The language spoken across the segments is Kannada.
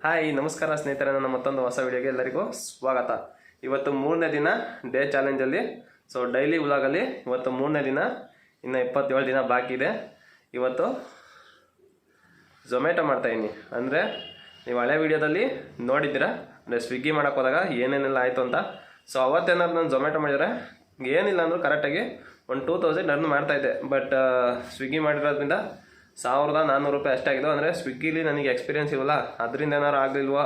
ಹಾಯ್ ನಮಸ್ಕಾರ ಸ್ನೇಹಿತರೆ, ನನ್ನ ಮತ್ತೊಂದು ಹೊಸ ವಿಡಿಯೋಗೆ ಎಲ್ಲರಿಗೂ ಸ್ವಾಗತ. ಇವತ್ತು 3ನೇ ದಿನ ಡೇ ಚಾಲೆಂಜಲ್ಲಿ. ಸೊ ಡೈಲಿ ವ್ಲಾಗಲ್ಲಿ ಇವತ್ತು 3ನೇ ದಿನ, ಇನ್ನು 27 ದಿನ ಬಾಕಿ ಇದೆ. ಇವತ್ತು ಝೊಮ್ಯಾಟೊ ಮಾಡ್ತಾಯಿದ್ದೀನಿ. ಅಂದರೆ ನೀವು ಹಳೆ ವಿಡಿಯೋದಲ್ಲಿ ನೋಡಿದ್ದೀರಾ, ಅಂದರೆ ಸ್ವಿಗ್ಗಿ ಮಾಡೋಕ್ಕೆ ಹೋದಾಗ ಏನೇನೆಲ್ಲ ಆಯಿತು ಅಂತ. ಸೊ ಅವತ್ತೇನಾದ್ರು ನಾನು ಝೊಮ್ಯಾಟೊ ಮಾಡಿದರೆ ಏನಿಲ್ಲ ಅಂದರೂ ಕರೆಕ್ಟಾಗಿ ಒಂದು 2000 ಅರ್ನ್ ಮಾಡ್ತಾಯಿದ್ದೆ. ಬಟ್ ಸ್ವಿಗ್ಗಿ ಮಾಡಿರೋದ್ರಿಂದ 1400 ರೂಪಾಯಿ ಅಷ್ಟೇ ಆಗಿದ್ದು. ಅಂದರೆ ಸ್ವಿಗ್ಗಿಲಿ ನನಗೆ ಎಕ್ಸ್ಪೀರಿಯೆನ್ಸ್ ಇಲ್ವಲ್ಲ, ಅದರಿಂದ ಏನಾದ್ರು ಆಗಲಿಲ್ವೋ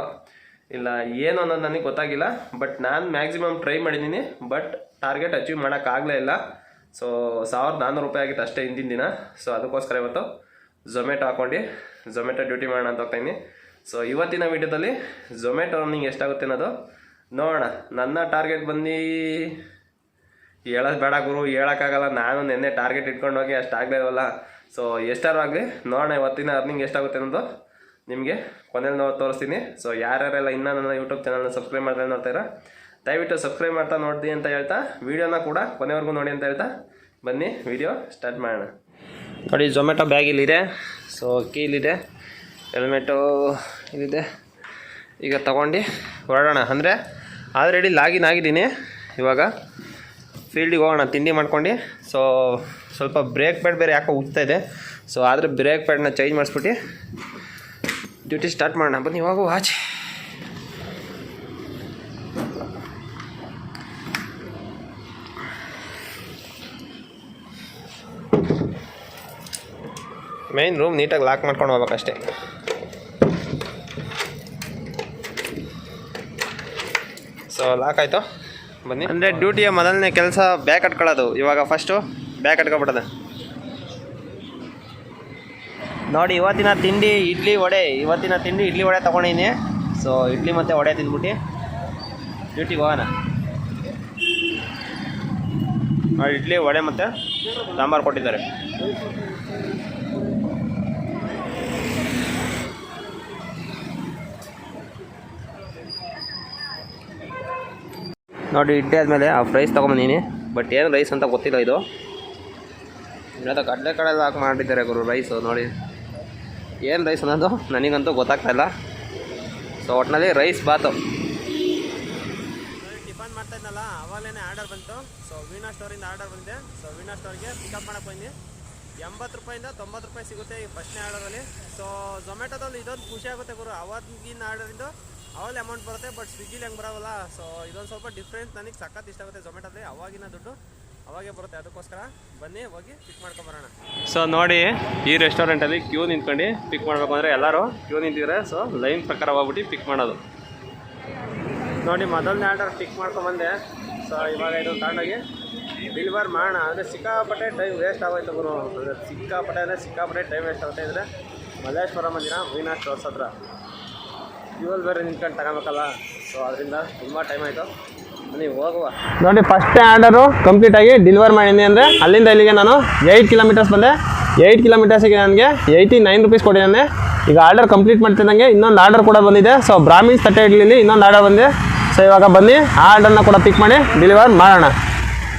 ಇಲ್ಲ ಏನು ಅನ್ನೋದು ನನಗೆ ಗೊತ್ತಾಗಿಲ್ಲ. ಬಟ್ ನಾನು ಮ್ಯಾಕ್ಸಿಮಮ್ ಟ್ರೈ ಮಾಡಿದ್ದೀನಿ, ಬಟ್ ಟಾರ್ಗೆಟ್ ಅಚೀವ್ ಮಾಡೋಕ್ಕಾಗಲೇ ಇಲ್ಲ. ಸೊ 1400 ರೂಪಾಯಿ ಆಗಿತ್ತು ಅಷ್ಟೇ ಹಿಂದಿನ ದಿನ. ಸೊ ಅದಕ್ಕೋಸ್ಕರ ಇವತ್ತು ಝೊಮ್ಯಾಟೊ ಹಾಕ್ಕೊಂಡು ಝೊಮ್ಯಾಟೊ ಡ್ಯೂಟಿ ಮಾಡೋಣ ಅಂತ ಹೋಗ್ತಾಯಿದ್ದೀನಿ. ಸೊ ಇವತ್ತಿನ ವೀಡಿಯೋದಲ್ಲಿ ಝೊಮ್ಯಾಟೊ ರನ್ನಿಂಗ್ ಎಷ್ಟಾಗುತ್ತೆ ಅನ್ನೋದು ನೋಡೋಣ. ನನ್ನ ಟಾರ್ಗೆಟ್ ಬಂದು ಹೇಳೋದು ಬೇಡ ಗುರು, ಹೇಳೋಕ್ಕಾಗಲ್ಲ. ನಾನು ನೆನ್ನೆ ಟಾರ್ಗೆಟ್ ಇಟ್ಕೊಂಡು ಹೋಗಿ ಅಷ್ಟಾಗಲೇ ಇರೋಲ್ಲ. ಸೊ ಎಷ್ಟಾರು ಆಗಲಿ ನೋಡೋಣ ಇವತ್ತಿನ ಅರ್ನಿಂಗ್ ಎಷ್ಟಾಗುತ್ತೆ ಅನ್ನೋದು ನಿಮಗೆ ಕೊನೆಯಲ್ಲಿ ತೋರಿಸ್ತೀನಿ. ಸೊ ಯಾರ್ಯಾರೆಲ್ಲ ಇನ್ನೂ ನನ್ನ ಯೂಟ್ಯೂಬ್ ಚಾನಲ್ನ ಸಬ್ಸ್ಕ್ರೈಬ್ ಮಾಡ್ತಾ ನೋಡ್ತಾಯಿರ, ದಯವಿಟ್ಟು ಸಬ್ಸ್ಕ್ರೈಬ್ ಮಾಡ್ತಾ ನೋಡಿದಿ ಅಂತ ಹೇಳ್ತಾ ವೀಡಿಯೋನ ಕೂಡ ಕೊನೆವರೆಗೂ ನೋಡಿ ಅಂತ ಹೇಳ್ತಾ ಬನ್ನಿ ವಿಡಿಯೋ ಸ್ಟಾರ್ಟ್ ಮಾಡೋಣ. ನೋಡಿ ಝೊಮ್ಯಾಟೊ ಬ್ಯಾಗ್ ಇಲ್ಲಿದೆ. ಸೊ ಕೀ ಇಲ್ಲಿದೆ, ಹೆಲ್ಮೆಟು ಇಲ್ಲಿದೆ. ಈಗ ತೊಗೊಂಡು ಹೊರಡೋಣ. ಅಂದರೆ ಆಲ್ರೆಡಿ ಲಾಗಿನ್ ಆಗಿದ್ದೀನಿ. ಇವಾಗ ಫೀಲ್ಡಿಗೆ ಹೋಗೋಣ ತಿಂಡಿ ಮಾಡ್ಕೊಂಡು. ಸೊ ಸ್ವಲ್ಪ ಬ್ರೇಕ್ ಪ್ಯಾಡ್ ಬೇರೆ ಯಾಕೋ ಉಜ್ತಾ ಇದೆ. ಸೊ ಆದರೆ ಬ್ರೇಕ್ ಪ್ಯಾಡ್ನ ಚೇಂಜ್ ಮಾಡಿಸ್ಬಿಟ್ಟು ಡ್ಯೂಟಿ ಸ್ಟಾರ್ಟ್ ಮಾಡೋಣ. ಬನ್ನಿ ಇವಾಗ ಆಚೆ. ಮೇನ್ ರೂಮ್ ನೀಟಾಗಿ ಲಾಕ್ ಮಾಡ್ಕೊಂಡು ಹೋಗ್ಬೇಕಷ್ಟೇ. ಸೊ ಲಾಕ್ ಆಯಿತು, ಬನ್ನಿ. ಅಂದರೆ ಡ್ಯೂಟಿಯ ಮೊದಲನೇ ಕೆಲಸ ಬ್ಯಾಗ್ ಕಟ್ಕೊಳ್ಳೋದು. ಇವಾಗ ಫಸ್ಟು ಬ್ಯಾಗ್ ಕಟ್ಕೊಬಿಡೋದು. ನೋಡಿ ಇವತ್ತಿನ ತಿಂಡಿ ಇಡ್ಲಿ ವಡೆ ತೊಗೊಂಡಿದ್ದೀನಿ. ಸೊ ಇಡ್ಲಿ ಮತ್ತು ವಡೆ ತಿಂದ್ಬಿಟ್ಟು ಡ್ಯೂಟಿಗೆ ಹೋಗೋಣ. ಇಡ್ಲಿ ವಡೆ ಮತ್ತು ಸಾಂಬಾರು ಕೊಟ್ಟಿದ್ದಾರೆ. ನೋಡಿ ಇಡ್ಲಿ ಆದಮೇಲೆ ಆ ರೈಸ್ ತೊಗೊಂಬಂದೀನಿ. ಬಟ್ ಏನು ರೈಸ್ ಅಂತ ಗೊತ್ತಿಲ್ಲ. ಇದು ಇವತ್ತು ಕಡಲೆಕಾಳೆಲ್ಲ ಹಾಕಿ ಮಾಡಿದ್ದಾರೆ ಗುರು ರೈಸು. ನೋಡಿ ಏನು ರೈಸ್ ಅನ್ನೋದು ನನಗಂತೂ ಗೊತ್ತಾಗ್ತಾಯಿಲ್ಲ. ಸೊ ಒಟ್ಟಿನಲ್ಲಿ ರೈಸ್ ಬಾತು. ಟಿಫನ್ ಮಾಡ್ತಾಯಿದ್ನಲ್ಲ, ಅವಾಗಲೇ ಆರ್ಡರ್ ಬಂತು. ಸೊ ವೀಣಾ ಸ್ಟೋರಿಂದ ಆರ್ಡರ್ ಬಂದಿದೆ. ಸೊ ವೀಣಾ ಸ್ಟೋರ್ಗೆ ಪಿಕಪ್ ಮಾಡೋಕ್ಕೆ ಬಂದು 80 ರೂಪಾಯಿಂದ 90 ರೂಪಾಯಿ ಸಿಗುತ್ತೆ ಈ ಫಸ್ಟ್ನೇ ಆರ್ಡರಲ್ಲಿ. ಸೊ ಝೊಮ್ಯಾಟೊದಲ್ಲಿ ಇದೊಂದು ಖುಷಿ ಆಗುತ್ತೆ ಗುರು. ಅವತ್ತಿನ ಆರ್ಡರಿಂದ ಅವಲ್ಲಿ ಅಮೌಂಟ್ ಬರುತ್ತೆ, ಬಟ್ ಸ್ವಿಗ್ಗಿಲಿ ಹೆಂಗೆ ಬರೋಲ್ಲ. ಸೊ ಇದೊಂದು ಸ್ವಲ್ಪ ಡಿಫ್ರೆನ್ಸ್ ನನಗೆ ಸಖತ್ ಇಷ್ಟ ಆಗುತ್ತೆ. ಝೊಮ್ಯಾಟೊದಲ್ಲಿ ಅವಾಗಿನ ದುಡ್ಡು ಅವಾಗೇ ಬರುತ್ತೆ. ಅದಕ್ಕೋಸ್ಕರ ಬನ್ನಿ ಹೋಗಿ ಪಿಕ್ ಮಾಡ್ಕೊಂಬರೋಣ. ಸೊ ನೋಡಿ ಈ ರೆಸ್ಟೋರೆಂಟಲ್ಲಿ ಕ್ಯೂ ನಿಂತ್ಕೊಂಡು ಪಿಕ್ ಮಾಡಬೇಕು ಅಂದರೆ ಎಲ್ಲರೂ ಕ್ಯೂ ನಿಂತಿದ್ದಾರೆ. ಸೊ ಲೈನ್ ಪ್ರಕಾರ ಹೋಗ್ಬಿಟ್ಟು ಪಿಕ್ ಮಾಡೋದು. ನೋಡಿ ಮೊದಲನೇ ಆರ್ಡರ್ ಪಿಕ್ ಮಾಡ್ಕೊಂಬಂದೆ. ಸೊ ಇವಾಗ ಇದು ತಗೊಂಡೋಗಿ ಡೆಲಿವರ್ ಮಾಡೋಣ. ಅಂದರೆ ಸಿಕ್ಕಾಪಟ್ಟೆ ಟೈಮ್ ವೇಸ್ಟ್ ಆಗೋಯ್ತು ಗುರು. ಅಂದರೆ ಸಿಕ್ಕಾಪಟ್ಟೆ ಟೈಮ್ ವೇಸ್ಟ್ ಆಗುತ್ತೆ. ಅಂದರೆ ಮಲ್ಲೇಶ್ವರ ಮಂದಿರ ವೀಣಾ ಸ್ಟೋರ್ಸ್ ಹತ್ರ ಫ್ಯೂಲ್ ಬೇರೆ ನಿಂತ್ಕೊಂಡು ತಗೋಬೇಕಲ್ಲ. ಸೊ ಅದರಿಂದ ತುಂಬ ಟೈಮ್ ಆಯಿತು. ನೀವು ಹೋಗುವ. ನೋಡಿ ಫಸ್ಟ್ ಆರ್ಡರು ಕಂಪ್ಲೀಟಾಗಿ ಡೆಲಿವರ್ ಮಾಡಿದ್ದೀನಿ. ಅಂದರೆ ಅಲ್ಲಿಂದ ಇಲ್ಲಿಗೆ ನಾನು 8 ಕಿಲೋಮೀಟರ್ಸ್ ಬಂದೆ. 8 ಕಿಲೋಮೀಟರ್ಸಿಗೆ ನನಗೆ 89 ರೂಪೀಸ್ ಕೊಟ್ಟಿದ್ದಾನೆ. ಈಗ ಆರ್ಡರ್ ಕಂಪ್ಲೀಟ್ ಮಾಡ್ತಿದ್ದಂಗೆ ಇನ್ನೊಂದು ಆರ್ಡರ್ ಕೂಡ ಬಂದಿದೆ. ಸೊ ಬ್ರಾಹ್ಮಿನ್ಸ್ ತಟ್ಟೆ ಇಡ್ಲಿಲಿ ಇನ್ನೊಂದು ಆರ್ಡರ್ ಬಂದಿದೆ. ಸೊ ಇವಾಗ ಬನ್ನಿ ಆ ಆರ್ಡರ್ನ ಕೂಡ ಪಿಕ್ ಮಾಡಿ ಡೆಲಿವರ್ ಮಾಡೋಣ.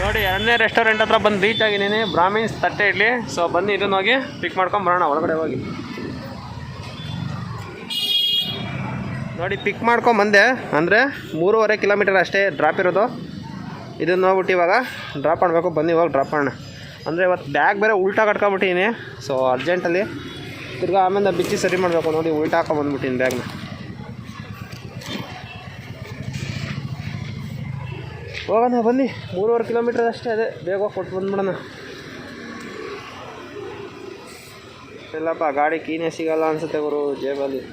ನೋಡಿ 2ನೇ ರೆಸ್ಟೋರೆಂಟ್ ಹತ್ರ ಬಂದು ರೀಚ್ ಆಗಿದ್ದೀನಿ, ಬ್ರಾಹ್ಮಿನ್ಸ್ ತಟ್ಟೆ ಇಡ್ಲಿ. ಸೊ ಬನ್ನಿ ಇದನ್ನು ಹೋಗಿ ಪಿಕ್ ಮಾಡ್ಕೊಂಡು ಬರೋಣ ಒಳಗಡೆ ಹೋಗಿ. ನೋಡಿ ಪಿಕ್ ಮಾಡ್ಕೊಂಬಂದೆ. ಅಂದರೆ 3.5 ಕಿಲೋಮೀಟರ್ ಅಷ್ಟೇ ಡ್ರಾಪ್ ಇರೋದು. ಇದನ್ನು ನೋಡ್ಬಿಟ್ಟು ಇವಾಗ ಡ್ರಾಪ್ ಮಾಡಬೇಕು. ಬನ್ನಿ ಇವಾಗ ಡ್ರಾಪ್ ಮಾಡೋಣ. ಅಂದರೆ ಇವತ್ತು ಬ್ಯಾಗ್ ಬೇರೆ ಉಲ್ಟಾ ಕಟ್ಕೊಂಬಿಟ್ಟಿದ್ದೀನಿ. ಸೊ ಅರ್ಜೆಂಟಲ್ಲಿ ತಿರ್ಗಾ ಆಮೇಲೆ ಬಿಚ್ಚಿ ಸರಿ ಮಾಡಬೇಕು. ನೋಡಿ ಉಲ್ಟಾ ಹಾಕೊಂಬಂದ್ಬಿಟ್ಟಿನಿ ಬ್ಯಾಗ್ನ. ಹೋಗೋಣ ಬನ್ನಿ. 3.5 ಕಿಲೋಮೀಟರ್ ಅಷ್ಟೇ, ಅದೇ ಬೇಗ ಕೊಟ್ಟು ಬಂದ್ಬಿಡೋಣ. ಇಲ್ಲಪ್ಪ ಗಾಡಿ ಕೀನೇ ಸಿಗಲ್ಲ ಅನಿಸುತ್ತೆ ಗುರು ಜೇಬಲ್ಲಿ.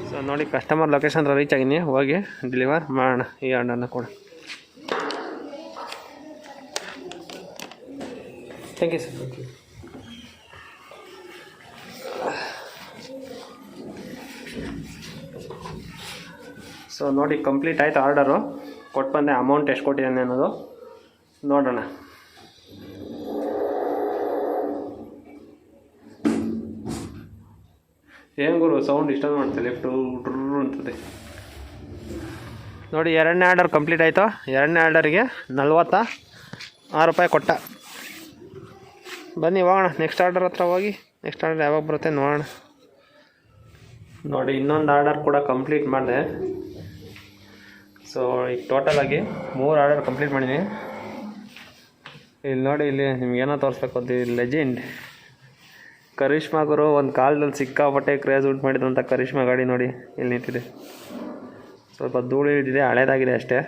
ಸೊ ನೋಡಿ ಕಸ್ಟಮರ್ ಲೊಕೇಶನ್ ರೀಚ್ ಆಗಿನಿ. ಹೋಗಿ ಡೆಲಿವರ್ ಮಾಡೋಣ ಈ ಆರ್ಡರ್ನ ಕೂಡ. Thank you sir. ಸೊ ನೋಡಿ ಕಂಪ್ಲೀಟ್ ಆಯಿತು ಆರ್ಡರು. ಕೊಟ್ಟು ಬಂದೆ. ಅಮೌಂಟ್ ಎಷ್ಟು ಕೊಟ್ಟಿದ್ದಾನೆ ಅನ್ನೋದು ನೋಡೋಣ. ಏನು ಗುರು ಸೌಂಡ್ ಇಷ್ಟೊಂದು ಮಾಡ್ತಾರೆ, ಲೆಫ್ಟು ಡ್ರೂ ಅಂತದೆ. ನೋಡಿ 2ನೇ ಆರ್ಡರ್ ಕಂಪ್ಲೀಟ್ ಆಯಿತು. 2ನೇ ಆರ್ಡರಿಗೆ 46 ರೂಪಾಯಿ ಕೊಟ್ಟ. ಬನ್ನಿ ಹೋಗೋಣ ನೆಕ್ಸ್ಟ್ ಆರ್ಡರ್ ಹತ್ರ ಹೋಗಿ. ನೆಕ್ಸ್ಟ್ ಆರ್ಡರ್ ಯಾವಾಗ ಬರುತ್ತೆ ನೋಡೋಣ. ನೋಡಿ ಇನ್ನೊಂದು ಆರ್ಡರ್ ಕೂಡ ಕಂಪ್ಲೀಟ್ ಮಾಡಿದೆ. ಸೊ ಈಗ ಟೋಟಲಾಗಿ 3 ಆರ್ಡರ್ ಕಂಪ್ಲೀಟ್ ಮಾಡಿದ್ದೀನಿ. ಇಲ್ಲಿ ನೋಡಿ, ಇಲ್ಲಿ ನಿಮ್ಗೇನೋ ತೋರಿಸ್ಬೇಕು ಅಂತ, ಲೆಜೆಂಡ್ ಕರಿಷ್ಮಾ ಗುರು ಒಂದು ಕಾಲದಲ್ಲಿ ಸಿಕ್ಕಾಪಟ್ಟೆ ಕ್ರೇಜ್ ಉಂಟು ಮಾಡಿದಂಥ ಕರಿಷ್ಮಾ ಗಾಡಿ ನೋಡಿ ಇಲ್ಲಿ ನಿಂತಿದೆ. ಸ್ವಲ್ಪ ಧೂಳು ಹಿಡಿದಿದೆ, ಹಳೇದಾಗಿದೆ ಅಷ್ಟೇ.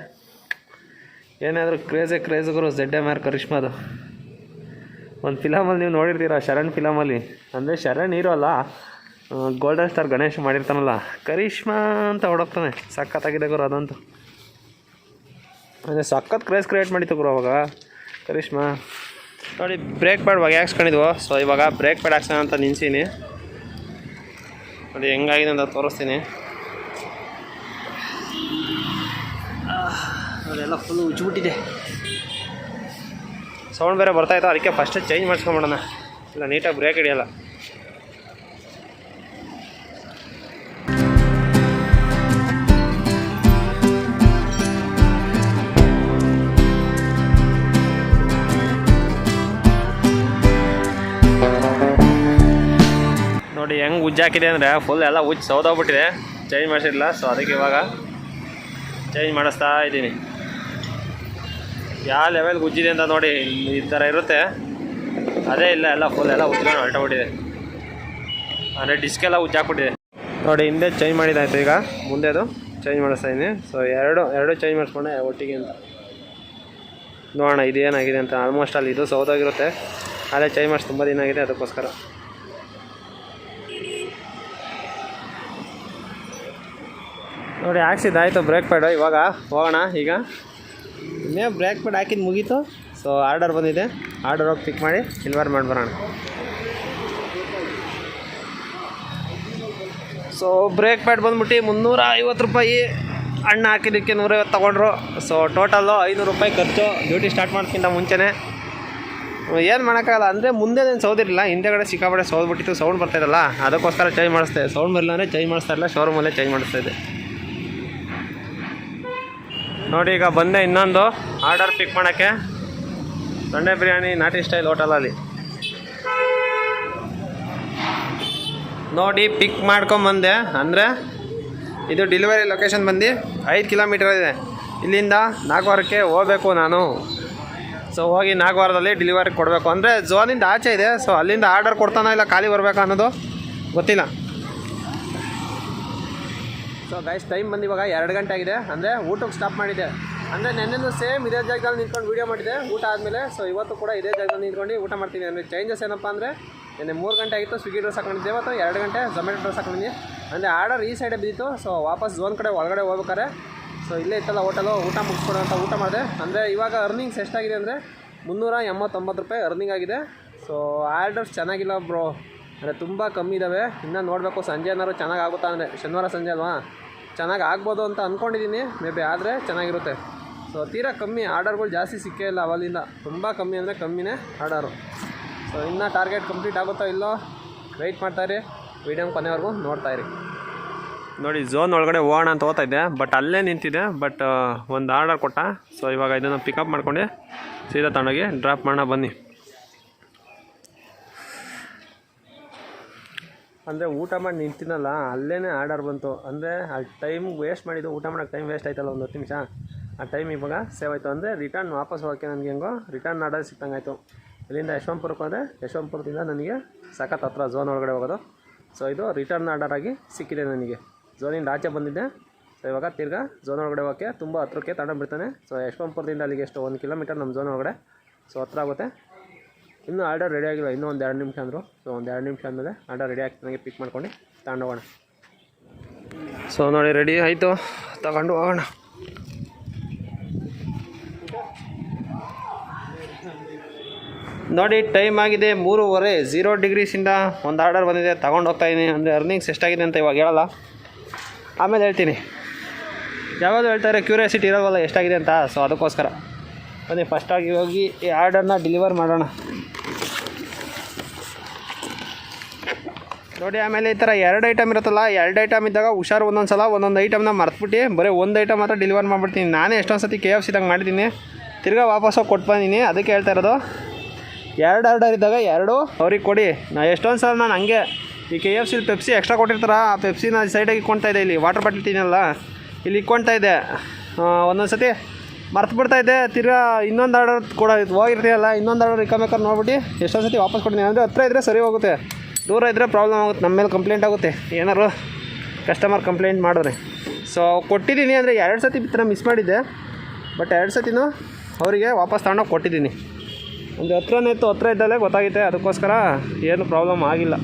ಏನಾದರೂ ಕ್ರೇಜ್ ಗುರು ZMR ಕರಿಷ್ಮಾದು. ಒಂದು ಫಿಲಮಲ್ಲಿ ನೀವು ನೋಡಿರ್ತೀರ, ಶರಣ್ ಫಿಲಮಲ್ಲಿ, ಅಂದರೆ ಶರಣ್ ಹೀರೋ ಅಲ್ಲ, ಗೋಲ್ಡನ್ ಸ್ಟಾರ್ ಗಣೇಶ್ ಮಾಡಿರ್ತಾನಲ್ಲ, ಕರಿಷ್ಮಾ ಅಂತ ಹೊಡೋಗ್ತಾನೆ. ಸಖತ್ತಾಗಿದೆ ಗುರು ಅದಂತೂ. ಅಂದರೆ ಸಖತ್ ಕ್ರೇಜ್ ಕ್ರಿಯೇಟ್ ಮಾಡಿತ್ತು ಗುರು ಅವಾಗ ಕರಿಷ್ಮಾ. ನೋಡಿ ಬ್ರೇಕ್ ಪ್ಯಾಡ್ ಇವಾಗ ಹಾಕ್ಸ್ಕೊಂಡಿದ್ವು. ಸೊ ಇವಾಗ ಬ್ರೇಕ್ ಪ್ಯಾಡ್ ಹಾಕ್ಸೋಣ ಅಂತ ನಿಲ್ಸೀನಿ. ನೋಡಿ ಹೆಂಗಾಗಿದೆ ಅಂತ ತೋರಿಸ್ತೀನಿ. ಅದೆಲ್ಲ ಫುಲ್ ಉಜ್ಜಿಬಿಟ್ಟಿದೆ. ಸೌಂಡ್ ಬೇರೆ ಬರ್ತಾಯಿತ್ತು, ಅದಕ್ಕೆ ಫಸ್ಟೇ ಚೇಂಜ್ ಮಾಡಿಸ್ಕೊಂಬಿಡೋಣ, ಇಲ್ಲ ನೀಟಾಗಿ ಬ್ರೇಕ್ ಹಿಡಿಯಲ್ಲ. ನೋಡಿ ಹೆಂಗೆ ಉಜ್ಜಾಕಿದೆ ಅಂದರೆ ಫುಲ್ ಎಲ್ಲ ಉಜ್ಜಿ ಸೌದೋಗ್ಬಿಟ್ಟಿದೆ, ಚೇಂಜ್ ಮಾಡಿಸಿರಲಿಲ್ಲ. ಸೊ ಅದಕ್ಕೆ ಇವಾಗ ಚೇಂಜ್ ಮಾಡಿಸ್ತಾ ಇದ್ದೀನಿ. ಯಾವ ಲೆವೆಲ್ಗೆ ಉಜ್ಜಿದೆ ಅಂತ ನೋಡಿ, ಈ ಥರ ಇರುತ್ತೆ. ಅದೇ ಇಲ್ಲ, ಎಲ್ಲ ಫುಲ್ ಎಲ್ಲ ಉಜ್ಕೊಂಡು ಹೊರಟೋಗ್ಬಿಟ್ಟಿದೆ, ಅಂದರೆ ಡಿಸ್ಕೆಲ್ಲ ಉಜ್ಜಾಕ್ಬಿಟ್ಟಿದೆ. ನೋಡಿ ಹಿಂದೆ ಚೇಂಜ್ ಮಾಡಿದ್ದಾಯ್ತು, ಈಗ ಮುಂದೆದು ಚೇಂಜ್ ಮಾಡಿಸ್ತಾ ಇದ್ದೀನಿ. ಸೊ ಎರಡು ಚೇಂಜ್ ಮಾಡಿಸ್ಕೊಂಡೆ ಒಟ್ಟಿಗೆ ಅಂತ ನೋಡೋಣ ಇದೇನಾಗಿದೆ ಅಂತ. ಆಲ್ಮೋಸ್ಟ್ ಅಲ್ಲಿ ಇದು ಸೌದೋಗಿರುತ್ತೆ, ಅದೇ ಚೇಂಜ್ ಮಾಡಿಸಿ ತುಂಬ ದಿನ ಆಗಿದೆ, ಅದಕ್ಕೋಸ್ಕರ. ನೋಡಿ ಹಾಕ್ಸಿದ್ದಾಯಿತು ಬ್ರೇಕ್ ಪ್ಯಾಡು. ಇವಾಗ ಹೋಗೋಣ. ಈಗ ಇನ್ನೇ ಬ್ರೇಕ್ ಪ್ಯಾಡ್ ಹಾಕಿದ್ದು ಮುಗೀತು. ಸೊ ಆರ್ಡರ್ ಬಂದಿದೆ, ಆರ್ಡರ್ ಹೋಗಿ ಪಿಕ್ ಮಾಡಿ ಡೆಲಿವರ್ ಮಾಡಿಬರೋಣ. ಸೊ ಬ್ರೇಕ್ ಪ್ಯಾಡ್ ಬಂದ್ಬಿಟ್ಟು 350 ರೂಪಾಯಿ, ಅಣ್ಣ ಹಾಕಿದ್ದಕ್ಕೆ 150 ತೊಗೊಂಡ್ರು. ಸೊ ಟೋಟಲ್ಲು 500 ರೂಪಾಯಿ ಖರ್ಚು ಡ್ಯೂಟಿ ಸ್ಟಾರ್ಟ್ ಮಾಡೋಕ್ಕಿಂತ ಮುಂಚೆನೇ. ಏನು ಮಾಡೋಕ್ಕಾಗಲ್ಲ, ಅಂದರೆ ಮುಂದೆ ಏನು ಸೌದಿರಲಿಲ್ಲ, ಹಿಂದೆಗಡೆ ಸಿಕ್ಕಾಪಟ್ಟೆ ಸೌದ್ಬಿಟ್ಟಿತ್ತು, ಸೌಂಡ್ ಬರ್ತಾಯಿದ್ದಲ್ಲ, ಅದಕ್ಕೋಸ್ಕರ ಚೇಂಜ್ ಮಾಡಿಸ್ದೆ. ಸೌಂಡ್ ಬರಲಿಲ್ಲ ಅಂದರೆ ಚೇಂಜ್ ಮಾಡಿಸ್ತಾ ಇರಲಿಲ್ಲ, ಶೋರೂಮಲ್ಲೇ ಚೇಂಜ್ ಮಾಡಿಸ್ತಾಯಿದ್ದೆ. ನೋಡಿ ಈಗ ಬಂದೆ ಇನ್ನೊಂದು ಆರ್ಡರ್ ಪಿಕ್ ಮಾಡೋಕ್ಕೆ, ದೊಣ್ಣೆ ಬಿರಿಯಾನಿ ನಾಟಿ ಸ್ಟೈಲ್ ಹೋಟೆಲಲ್ಲಿ. ನೋಡಿ ಪಿಕ್ ಮಾಡ್ಕೊಂಬಂದೆ. ಅಂದರೆ ಇದು ಡೆಲಿವರಿ ಲೊಕೇಶನ್ ಬಂದು 5 ಕಿಲೋಮೀಟರ್ ಇದೆ. ಇಲ್ಲಿಂದ ನಾಗವಾರಕ್ಕೆ ಹೋಗಬೇಕು ನಾನು. ಸೊ ಹೋಗಿ ನಾಗವಾರದಲ್ಲಿ ಡೆಲಿವರಿ ಕೊಡಬೇಕು. ಅಂದರೆ ಝೋನಿಂದ ಆಚೆ ಇದೆ. ಸೊ ಅಲ್ಲಿಂದ ಆರ್ಡರ್ ಕೊಡ್ತಾನೋ ಇಲ್ಲ ಖಾಲಿ ಬರಬೇಕಾ ಅನ್ನೋದು ಗೊತ್ತಿಲ್ಲ. ಸೊ ಗೈಸ್ ಟೈಮ್ ಬಂದು ಇವಾಗ 2 ಗಂಟೆ ಆಗಿದೆ. ಅಂದರೆ ಊಟಕ್ಕೆ ಸ್ಟಾಪ್ ಮಾಡಿದೆ. ಅಂದರೆ ನೆನ್ನೆನೂ ಸೇಮ್ ಇದೇ ಜಾಗದಲ್ಲಿ ನಿಂತ್ಕೊಂಡು ವೀಡಿಯೋ ಮಾಡಿದೆ ಊಟ ಆದಮೇಲೆ. ಸೊ ಇವತ್ತು ಕೂಡ ಇದೇ ಜಾಗದಲ್ಲಿ ನಿಂತ್ಕೊಂಡು ಊಟ ಮಾಡ್ತೀನಿ. ಅಂದರೆ ಚೇಂಜಸ್ ಏನಪ್ಪ ಅಂದರೆ, ನೆನ್ನೆ 3 ಗಂಟೆ ಆಗಿತ್ತು ಸ್ವಿಗ್ಗಿ ಡ್ರೆಸ್ ಹಾಕೊಂಡಿದ್ದೆ, ಇವತ್ತು 2 ಗಂಟೆ ಝೊಮ್ಯಾಟೊ ಡ್ರೆಸ್ ಹಾಕೊಂಡಿದ್ದೀನಿ. ಅಂದರೆ ಆರ್ಡರ್ ಈ ಸೈಡೇ ಬಿದ್ದಿತ್ತು. ಸೊ ವಾಪಸ್ ಝೋನ್ ಕಡೆ ಒಳಗಡೆ ಹೋಗ್ಬೇಕಾರೆ ಸೊ ಇಲ್ಲೇ ಇತ್ತಲ್ಲ ಹೋಟೆಲು, ಊಟ ಮುಗಿಸ್ಕೊಡೋ ಅಂತ ಊಟ ಮಾಡಿದೆ. ಅಂದರೆ ಇವಾಗ ಅರ್ನಿಂಗ್ಸ್ ಎಷ್ಟಾಗಿದೆ ಅಂದರೆ 389 ರೂಪಾಯಿ ಅರ್ನಿಂಗ್ ಆಗಿದೆ. ಸೊ ಆರ್ಡರ್ಸ್ ಚೆನ್ನಾಗಿಲ್ಲ ಬ್ರೋ, ಅಂದರೆ ತುಂಬ ಕಮ್ಮಿ ಇದ್ದಾವೆ. ಇನ್ನೂ ನೋಡಬೇಕು ಸಂಜೆ ಏನಾದ್ರು ಚೆನ್ನಾಗಿ ಆಗುತ್ತಾ ಅಂದರೆ, ಶನಿವಾರ ಸಂಜೆ ಅಲ್ವಾ, ಚೆನ್ನಾಗಿ ಆಗ್ಬೋದು ಅಂತ ಅಂದ್ಕೊಂಡಿದ್ದೀನಿ. ಮೇ ಬಿ ಆದರೆ ಚೆನ್ನಾಗಿರುತ್ತೆ. ಸೊ ತೀರಾ ಕಮ್ಮಿ ಆರ್ಡರ್ಗಳು ಜಾಸ್ತಿ ಸಿಕ್ಕೇ ಇಲ್ಲ ಅವಲ್ಲಿಂದ, ತುಂಬ ಕಮ್ಮಿ ಅಂದರೆ ಕಮ್ಮಿನೇ ಆರ್ಡರು. ಸೊ ಇನ್ನೂ ಟಾರ್ಗೆಟ್ ಕಂಪ್ಲೀಟ್ ಆಗುತ್ತೋ ಇಲ್ಲೋ ವೆಯ್ಟ್ ಮಾಡ್ತಾಯಿರಿ, ವೀಡಿಯೋ ಕೊನೆವರೆಗೂ ನೋಡ್ತಾಯಿರಿ. ನೋಡಿ ಝೋನ್ ಒಳಗಡೆ ಹೋಗೋಣ ಅಂತ ಹೋಗ್ತಾಯಿದ್ದೆ, ಬಟ್ ಅಲ್ಲೇ ನಿಂತಿದೆ. ಬಟ್ ಒಂದು ಆರ್ಡರ್ ಕೊಟ್ಟ. ಸೊ ಇವಾಗ ಇದನ್ನು ಪಿಕಪ್ ಮಾಡ್ಕೊಂಡು ಸೀದಾ ತಗೊಂಡೋಗಿ ಡ್ರಾಪ್ ಮಾಡೋಣ ಬನ್ನಿ. ಅಂದರೆ ಊಟ ಮಾಡಿ ನಿಂತಿನಲ್ಲ, ಅಲ್ಲೇ ಆರ್ಡರ್ ಬಂತು. ಅಂದರೆ ಆ ಟೈಮ್ ವೇಸ್ಟ್ ಮಾಡಿದ್ದು, ಊಟ ಮಾಡೋಕ್ಕೆ ಟೈಮ್ ವೇಸ್ಟ್ ಆಯ್ತಲ್ಲ ಒಂದು 10 ನಿಮಿಷ, ಆ ಟೈಮ್ ಇವಾಗ ಸೇವ್ ಆಯಿತು. ಅಂದರೆ ರಿಟರ್ನ್ ವಾಪಸ್ ಹೋಗೋಕ್ಕೆ ನನಗೆ ಹೆಂಗೋ ರಿಟರ್ನ್ ಆರ್ಡರ್ ಸಿಕ್ಕಂಗೆ ಆಯಿತು. ಇಲ್ಲಿಂದ ಯಶವಂತಪುರಕ್ಕೆ ಹೋದರೆ ಯಶವಂತಪುರದಿಂದ ನನಗೆ ಸಖತ್ ಹತ್ರ ಝೋನ್ ಒಳಗಡೆ ಹೋಗೋದು. ಸೊ ಇದು ರಿಟರ್ನ್ ಆರ್ಡರ್ ಆಗಿ ಸಿಕ್ಕಿದೆ ನನಗೆ. ಝೋನಿಂದ ಆಚೆ ಬಂದಿದ್ದೆ. ಸೊ ಇವಾಗ ತಿರ್ಗಾ ಝೋನ್ ಒಳಗಡೆ ಹೋಗೋಕ್ಕೆ ತುಂಬ ಹತ್ರಕ್ಕೆ ತಗೊಂಡ್ಬಿಡ್ತಾನೆ. ಸೊ ಯಶವಂತಪುರದಿಂದ ಅಲ್ಲಿಗೆ ಎಷ್ಟು 1 ಕಿಲೋಮೀಟರ್ ನಮ್ಮ ಝೋನ್ ಒಳಗಡೆ. ಸೊ ಹತ್ರ ಆಗುತ್ತೆ. ಇನ್ನೂ ಆರ್ಡರ್ ರೆಡಿ ಆಗಿಲ್ಲ, ಇನ್ನೂ ಒಂದು 2 ನಿಮಿಷ ಅಂದರು. ಸೊ ಒಂದು 2 ನಿಮಿಷ ಆದಮೇಲೆ ಆರ್ಡರ್ ರೆಡಿ ಆಗ್ತದೆ, ನನಗೆ ಪಿಕ್ ಮಾಡ್ಕೊಂಡು ತಗೊಂಡು ಹೋಗೋಣ. ಸೊ ನೋಡಿ ರೆಡಿ ಆಯಿತು, ತಗೊಂಡು ಹೋಗೋಣ. ನೋಡಿ ಟೈಮ್ ಆಗಿದೆ 3:30, 0 ಡಿಗ್ರೀಸಿಂದ ಒಂದು ಆರ್ಡರ್ ಬಂದಿದೆ, ತಗೊಂಡು ಹೋಗ್ತಾಯಿದ್ದೀನಿ. ಅಂದರೆ ಅರ್ನಿಂಗ್ಸ್ ಎಷ್ಟಾಗಿದೆ ಅಂತ ಇವಾಗ ಹೇಳಲ್ಲ, ಆಮೇಲೆ ಹೇಳ್ತೀನಿ. ಯಾವಾಗ ಹೇಳ್ತಾರೆ ಕ್ಯೂರಿಯಾಸಿಟಿ ಇರೋವಲ್ಲ ಎಷ್ಟಾಗಿದೆ ಅಂತ. ಸೊ ಅದಕ್ಕೋಸ್ಕರ ಬನ್ನಿ ಫಸ್ಟಾಗಿ ಹೋಗಿ ಈ ಆರ್ಡರ್ನ ಡೆಲಿವರ್ ಮಾಡೋಣ. ನೋಡಿ ಆಮೇಲೆ ಈ ಥರ 2 ಐಟಮ್ ಇರುತ್ತಲ್ಲ, 2 ಐಟಮ್ ಇದ್ದಾಗ ಹುಷಾರು, ಒಂದೊಂದು ಸಲ ಒಂದೊಂದು ಐಟಮ್ನ ಮರ್ತ್ಬಿಟ್ಟು ಬರೀ 1 ಐಟಮ್ ಮಾತ್ರ ಡೆಲಿವರ್ ಮಾಡಿಬಿಡ್ತೀನಿ. ನಾನೇ ಎಷ್ಟೊಂದು ಸತಿ KFC ದಂಗೆ ಮಾಡಿದ್ದೀನಿ, ತಿರ್ಗಾ ವಾಪಸ್ಸೋಗಿ ಕೊಟ್ಟು ಬಂದೀನಿ. ಅದಕ್ಕೆ ಹೇಳ್ತಾ ಇರೋದು, 2 ಆರ್ಡರ್ ಇದ್ದಾಗ 2 ಅವ್ರಿಗೆ ಕೊಡಿ. ಎಷ್ಟೊಂದು ಸಲ ನಾನು ಹಂಗೆ ಈ KFC ಪೆಪ್ಸಿ ಎಕ್ಸ್ಟ್ರಾ ಕೊಟ್ಟಿರ್ತಾರ, ಆ ಪೆಪ್ಸಿನ ಸೈಡಾಗಿ ಇಕ್ಕೊಳ್ತಾ ಇದೆ. ಇಲ್ಲಿ ವಾಟರ್ ಬಾಟಲ್ ತಿನ್ನಲ್ಲ, ಇಲ್ಲಿ ಇಕ್ಕೊಳ್ತಾ ಇದೆ. ಒಂದೊಂದು ಸತಿ ಮರ್ತು ಬಿಡ್ತಾಯಿದ್ದೆ, ತಿರ್ಗಾ ಇನ್ನೊಂದು ಆರ್ಡರ್ ಕೂಡ ಹೋಗಿರ್ತೀಯಲ್ಲ, ಇನ್ನೊಂದು ಆರ್ಡರ್ ಇಕ್ಕೊಬೇಕಾದ್ರೆ ನೋಡ್ಬಿಟ್ಟು ಎಷ್ಟೊಂದು ಸತಿ ವಾಪಸ್ ಕೊಡ್ತೀನಿ. ಅಂದರೆ ಹತ್ರ ಇದ್ದರೆ ಸರಿ ಹೋಗುತ್ತೆ, ದೂರ ಇದ್ದರೆ ಪ್ರಾಬ್ಲಮ್ ಆಗುತ್ತೆ, ನಮ್ಮ ಮೇಲೆ ಕಂಪ್ಲೇಂಟ್ ಆಗುತ್ತೆ ಏನಾರು ಕಸ್ಟಮರ್ ಕಂಪ್ಲೇಂಟ್ ಮಾಡಿದ್ರೆ. ಸೊ ಕೊಟ್ಟಿದ್ದೀನಿ ಅಂದರೆ 2 ಸತಿ ಈ ಥರ ಮಿಸ್ ಮಾಡಿದ್ದೆ, ಬಟ್ 2 ಸತಿನೂ ಅವರಿಗೆ ವಾಪಸ್ ತಗೊಂಡೋಗಿ ಕೊಟ್ಟಿದ್ದೀನಿ. ಒಂದು ಹತ್ರನೇ ಇತ್ತು, ಹತ್ರ ಇದ್ದಲ್ಲೇ ಗೊತ್ತಾಗುತ್ತೆ, ಅದಕ್ಕೋಸ್ಕರ ಏನು ಪ್ರಾಬ್ಲಮ್ ಆಗಿಲ್ಲ.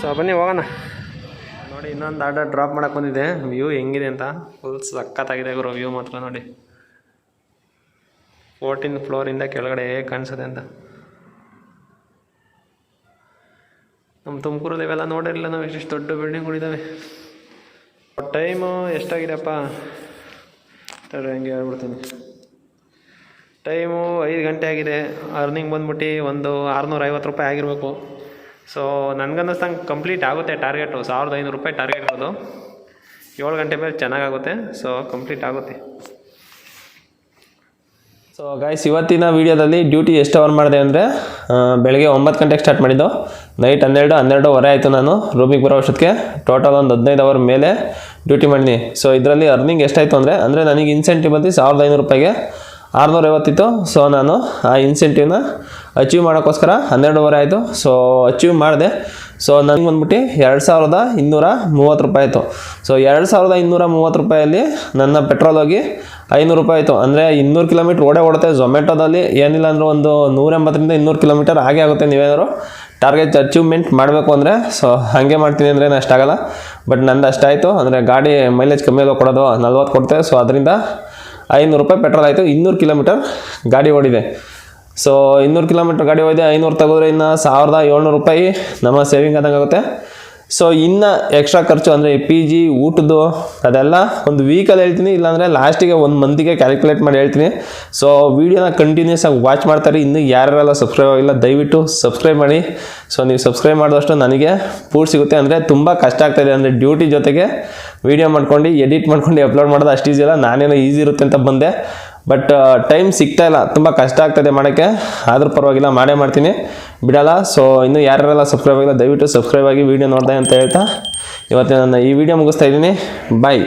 ಸೊ ಬನ್ನಿ ಹೋಗೋಣ. ನೋಡಿ ಇನ್ನೊಂದು ಆರ್ಡರ್ ಡ್ರಾಪ್ ಮಾಡೋಕ್ಕೆ ಬಂದಿದೆ. ವ್ಯೂ ಹೆಂಗಿದೆ ಅಂತ ಫುಲ್ ಸಖತ್ತಾಗಿದೆ ಗುರು, ವ್ಯೂ ಮಾತ್ರ ನೋಡಿ. 14th ಫ್ಲೋರಿಂದ ಕೆಳಗಡೆ ಕಾಣಿಸುತ್ತೆ ಅಂತ. ನಮ್ಮ ತುಮಕೂರಲ್ಲಿ ಇವೆಲ್ಲ ನೋಡಿರಲಿಲ್ಲ ನಾವು, ಎಷ್ಟೆಷ್ಟು ದೊಡ್ಡ ಬಿಲ್ಡಿಂಗ್ಗಳಿದ್ದಾವೆ. ಟೈಮು ಎಷ್ಟಾಗಿದೆಪ್ಪ ಹೆಂಗೆ ಹೇಳ್ಬಿಡ್ತೀನಿ. ಟೈಮು 5 ಗಂಟೆ ಆಗಿದೆ. ಅರ್ನಿಂಗ್ ಬಂದ್ಬಿಟ್ಟು ಒಂದು 650 ರೂಪಾಯಿ ಆಗಿರಬೇಕು. ಸೊ ನನಗನ್ನಿಸ್ತಂಗೆ ಕಂಪ್ಲೀಟ್ ಆಗುತ್ತೆ ಟಾರ್ಗೆಟು. 1500 ರೂಪಾಯಿ ಟಾರ್ಗೆಟ್ ಇರೋದು. 7 ಗಂಟೆ ಮೇಲೆ ಚೆನ್ನಾಗಾಗುತ್ತೆ, ಸೊ ಕಂಪ್ಲೀಟ್ ಆಗುತ್ತೆ. ಸೊ ಗೈಸ್, ಇವತ್ತಿನ ವೀಡಿಯೋದಲ್ಲಿ ಡ್ಯೂಟಿ ಎಷ್ಟು ಅವರ್ ಮಾಡಿದೆ ಅಂದರೆ ಬೆಳಗ್ಗೆ 9 ಗಂಟೆಗೆ ಸ್ಟಾರ್ಟ್ ಮಾಡಿದ್ದು, ನೈಟ್ 12:30 ಆಯಿತು ನಾನು ರೂಮಿಗೆ ಬರೋ ಅಷ್ಟೊತ್ತಿಗೆ. ಟೋಟಲ್ ಒಂದು 15 ಅವರ್ ಮೇಲೆ ಡ್ಯೂಟಿ ಮಾಡಿದ್ದೀನಿ. ಸೊ ಇದರಲ್ಲಿ ಅರ್ನಿಂಗ್ ಎಷ್ಟಾಯಿತು ಅಂದರೆ ನನಗೆ ಇನ್ಸೆಂಟಿವ್ ಬಂದು 1500 ರೂಪಾಯಿಗೆ 650 ಇತ್ತು. ಸೊ ನಾನು ಆ ಇನ್ಸೆಂಟಿವ್ನ ಅಚೀವ್ ಮಾಡೋಕ್ಕೋಸ್ಕರ 12:30 ಆಯಿತು. ಸೊ ಅಚೀವ್ ಮಾಡಿದೆ. ಸೊ ನನಗೆ ಬಂದ್ಬಿಟ್ಟು 2230 ರೂಪಾಯಿ ಆಯಿತು. ಸೊ 2230 ರೂಪಾಯಲ್ಲಿ ನನ್ನ ಪೆಟ್ರೋಲ್ ಹೋಗಿ 500 ರೂಪಾಯಿ ಆಯಿತು. ಅಂದರೆ 200 ಕಿಲೋಮೀಟ್ರ್ ಓಡುತ್ತೆ. ಝೊಮ್ಯಾಟೋದಲ್ಲಿ ಏನಿಲ್ಲ ಅಂದರೂ ಒಂದು 180ರಿಂದ 200 ಕಿಲೋಮೀಟರ್ ಆಗೇ ಆಗುತ್ತೆ ನೀವೇನಾದ್ರು ಟಾರ್ಗೆಟ್ ಅಚೀವ್ಮೆಂಟ್ ಮಾಡಬೇಕು ಅಂದರೆ. ಸೊ ಹಾಗೆ ಮಾಡ್ತೀನಿ ಅಂದರೆ ಅಷ್ಟಾಗಲ್ಲ, ಬಟ್ ನಂದು ಅಷ್ಟಾಯಿತು. ಅಂದರೆ ಗಾಡಿ ಮೈಲೇಜ್ ಕಮ್ಮಿ ಕೊಡೋದು 40 ಕೊಡ್ತೇವೆ. ಸೊ ಅದರಿಂದ 500 ರೂಪಾಯಿ ಪೆಟ್ರೋಲ್ ಆಯಿತು. 200 ಕಿಲೋಮೀಟರ್ ಗಾಡಿ ಓಡಿದೆ. ಸೊ 200 ಕಿಲೋಮೀಟರ್ ಗಾಡಿ ಹೋಗಿದೆ. 500 ತೆಗೆದ್ರೆ ಇನ್ನು 1700 ರೂಪಾಯಿ ನಮ್ಮ ಸೇವಿಂಗ್ ಆದಂಗೆ ಆಗುತ್ತೆ. ಸೊ ಇನ್ನು ಎಕ್ಸ್ಟ್ರಾ ಖರ್ಚು ಅಂದರೆ PG ಊಟದ್ದು ಅದೆಲ್ಲ ಒಂದು ವೀಕಲ್ಲಿ ಹೇಳ್ತೀನಿ, ಇಲ್ಲಾಂದರೆ ಲಾಸ್ಟಿಗೆ 1 ಮಂತಿಗೆ ಕ್ಯಾಲ್ಕುಲೇಟ್ ಮಾಡಿ ಹೇಳ್ತೀನಿ. ಸೊ ವೀಡಿಯೋನ ಕಂಟಿನ್ಯೂಸ್ ಆಗಿ ವಾಚ್ ಮಾಡ್ತಾರೆ. ಇನ್ನೂ ಯಾರೆಲ್ಲ ಸಬ್ಸ್ಕ್ರೈಬ್ ಆಗಿಲ್ಲ ದಯವಿಟ್ಟು ಸಬ್ಸ್ಕ್ರೈಬ್ ಮಾಡಿ. ಸೊ ನೀವು ಸಬ್ಸ್ಕ್ರೈಬ್ ಮಾಡಿದಷ್ಟು ನನಗೆ ಪೂರ್ತಿ ಸಿಗುತ್ತೆ. ಅಂದರೆ ತುಂಬ ಕಷ್ಟ ಆಗ್ತಾಯಿದೆ. ಅಂದರೆ ಡ್ಯೂಟಿ ಜೊತೆಗೆ ವೀಡಿಯೋ ಮಾಡ್ಕೊಂಡು ಎಡಿಟ್ ಮಾಡ್ಕೊಂಡು ಅಪ್ಲೋಡ್ ಮಾಡೋದು ಅಷ್ಟು ಈಸಿ ಅಲ್ಲ. ನಾನೇನೋ ಈಸಿ ಇರುತ್ತೆ ಅಂತ ಬಂದೆ, ಬಟ್ ಟೈಮ್ ಸಿಗ್ತಾಯಿಲ್ಲ, ತುಂಬ ಕಷ್ಟ ಆಗ್ತಾಯಿದೆ ಮಾಡೋಕ್ಕೆ. ಆದರೂ ಪರವಾಗಿಲ್ಲ, ಮಾಡೇ ಮಾಡ್ತೀನಿ, ಬಿಡಲ್ಲ. ಸೊ ಇನ್ನೂ ಯಾರೆಲ್ಲ ಸಬ್ಸ್ಕ್ರೈಬ್ ಆಗಿಲ್ಲ ದಯವಿಟ್ಟು ಸಬ್ಸ್ಕ್ರೈಬ್ ಆಗಿ ವೀಡಿಯೋ ನೋಡ್ದೆ ಅಂತ ಹೇಳ್ತಾ ಇವತ್ತು ನಾನು ಈ ವಿಡಿಯೋ ಮುಗಿಸ್ತಾ ಇದ್ದೀನಿ. ಬಾಯ್.